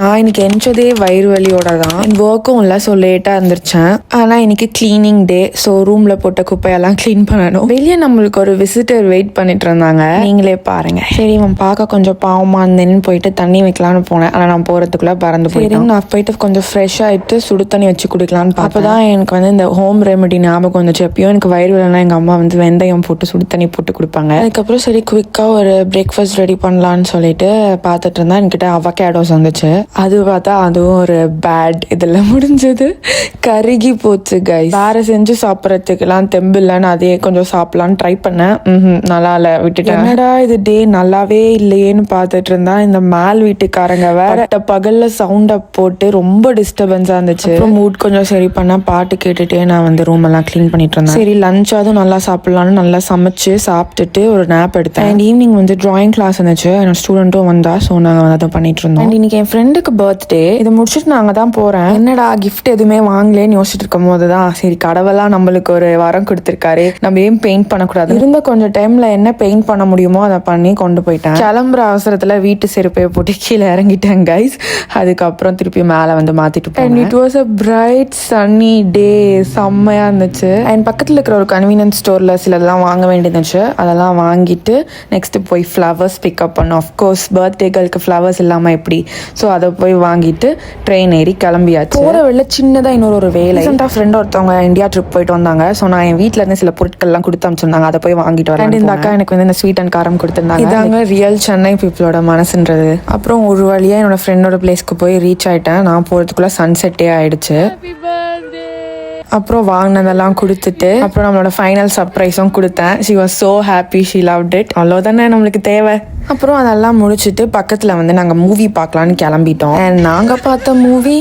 நான் இன்னைக்கு எந்திரிச்சதே வயிறு வலியோட தான். ஒர்க்கும் இல்லை, ஸோ லேட்டாக இருந்துருச்சேன். ஆனால் இன்னைக்கு கிளீனிங் டே, ஸோ ரூமில் போட்ட குப்பையெல்லாம் க்ளீன் பண்ணணும். வெளியே நம்மளுக்கு ஒரு விசிட்டர் வெயிட் பண்ணிட்டு இருந்தாங்க, நீங்களே பாருங்க. சரி, அவன் பார்க்க கொஞ்சம் பாவமாக இருந்தேன்னு போயிட்டு தண்ணி வைக்கலான்னு போனேன். ஆனால் நான் போகிறதுக்குள்ளே பறந்து போயிட்டேன். நான் போயிட்டு கொஞ்சம் ஃப்ரெஷ் ஆகிட்டு சுடு தண்ணி வச்சு குடிக்கலான்னு அப்போ தான் எனக்கு இந்த ஹோம் ரெமெடி ஞாபகம் வந்துச்சு. எப்பயும் எனக்கு வயிறு வலினா எங்கள் அம்மா வெந்தயம் போட்டு சுடு தண்ணி போட்டு கொடுப்பாங்க. அதுக்கப்புறம் சரி குவிக்காக ஒரு பிரேக்ஃபாஸ்ட் ரெடி பண்ணலான்னு சொல்லிட்டு பார்த்துட்டு இருந்தா என்கிட்ட அவகேடோஸ் வந்துச்சு. அது பார்த்தா அதுவும் ஒரு பேட் இதெல்லாம் முடிஞ்சது, கருகி போச்சு கைஸ். வேற செஞ்சு சாப்பிட்றதுக்கெல்லாம் தெம்பு இல்லைன்னு அதே கொஞ்சம் சாப்பிடலான்னு ட்ரை பண்ணேன். நல்லா இல்லை, விட்டுட்டேன். என்னடா இது டே நல்லாவே இல்லையேன்னு பார்த்துட்டு இருந்தா இந்த மேல் வீட்டுக்காரங்க வேற பகல்ல சவுண்டை போட்டு ரொம்ப டிஸ்டர்பன்ஸா இருந்துச்சு. மூட் கொஞ்சம் சரி பண்ணா பாட்டு கேட்டுட்டே நான் ரூம் எல்லாம் கிளீன் பண்ணிட்டு இருந்தேன். சரி லஞ்ச் அதுவும் நல்லா சாப்பிடலான்னு நல்லா சமைச்சு சாப்பிட்டுட்டு ஒரு நேப் எடுத்தேன். அண்ட் ஈவினிங் டிராயிங் கிளாஸ் இருந்துச்சு, என்னோட ஸ்டூடெண்ட்டும் வந்தா. ஸோ நாங்கள் அதை பண்ணிட்டு இருந்தோம். அண்ட் இன்னைக்கு என் ஃப்ரெண்டுக்கு பர்த்டே. இதை முடிச்சுட்டு நாங்க தான் போறேன். என்னடா கிஃப்ட் எதுவுமே வாங்கலேன்னு யோசிச்சுட்டு இருக்கும் போதுதான் சரி கடவுளெல்லாம் நம்மளுக்கு ஒரு வரம் கொடுத்திருக்காரு, நம்ம ஏன் பெயிண்ட் பண்ணக்கூடாது. இருந்த கொஞ்சம் டைம்ல என்ன பெயிண்ட் பண்ண முடியுமோ அதை பண்ணி கொண்டு போயிட்டேன். கிளம்புற அவசரத்துல வீட்டு செருப்பையை போட்டு கீழே இறங்கிட்டேன் கைஸ். அதுக்கப்புறம் திருப்பி மேல மாத்திட்டு போனேன். It was a bright sunny day, செம்மையா இருந்துச்சு. அண்ட் பக்கத்துல இருக்கிற ஒரு கன்வீனியன்ஸ் ஸ்டோர்ல சிலதெல்லாம் வாங்க வேண்டியிருந்துச்சு. அதெல்லாம் வாங்கிட்டு நெக்ஸ்ட் போய் ஃப்ளவர்ஸ் பிக்கப் பண்ணோம். ஆஃப்கோர்ஸ் பர்த்டேகளுக்கு ஃப்ளவர்ஸ் இல்லாம எப்படி, ஸோ அதை போய் வாங்கிட்டு ட்ரெயின் ஏறி கிளம்பியாச்சு. போகிற வெளில சின்னதாக இன்னொரு வேலை. ரீசெண்டாக ஃப்ரெண்ட் ஒருத்தவங்க இந்தியா ட்ரிப் போயிட்டு வந்தாங்க. ஸோ நான் என் வீட்டில் இருந்து சில பொருட்கள்லாம் கொடுத்து அனுப்பிச்சிருந்தாங்க, அதை போய் வாங்கிட்டு வரேன். இந்த அக்கா எனக்கு இந்த ஸ்வீட் அண்ட் காரம் கொடுத்துருந்தாங்க. இதாங்க ரியல் சென்னை பீப்புளோட மனசுன்றது. அப்புறம் ஒரு வழியாக என்னோட ஃப்ரெண்டோட பிளேஸ்க்கு போய் ரீச் ஆகிட்டேன். நான் போகிறதுக்குள்ளே சன்செட்டே ஆயிடுச்சு. அப்புறம் வாங்கினதெல்லாம் கொடுத்துட்டு அப்புறம் நம்மளோட ஃபைனல் சர்ப்ரைஸும் கொடுத்தேன். She was so happy, she loved it. அவ்வளோதானே நம்மளுக்கு தேவை. அப்புறம் அதெல்லாம் முடிச்சுட்டு பக்கத்தில் நாங்கள் மூவி பார்க்கலான்னு கிளம்பிட்டோம். அண்ட் நாங்கள் பார்த்த மூவி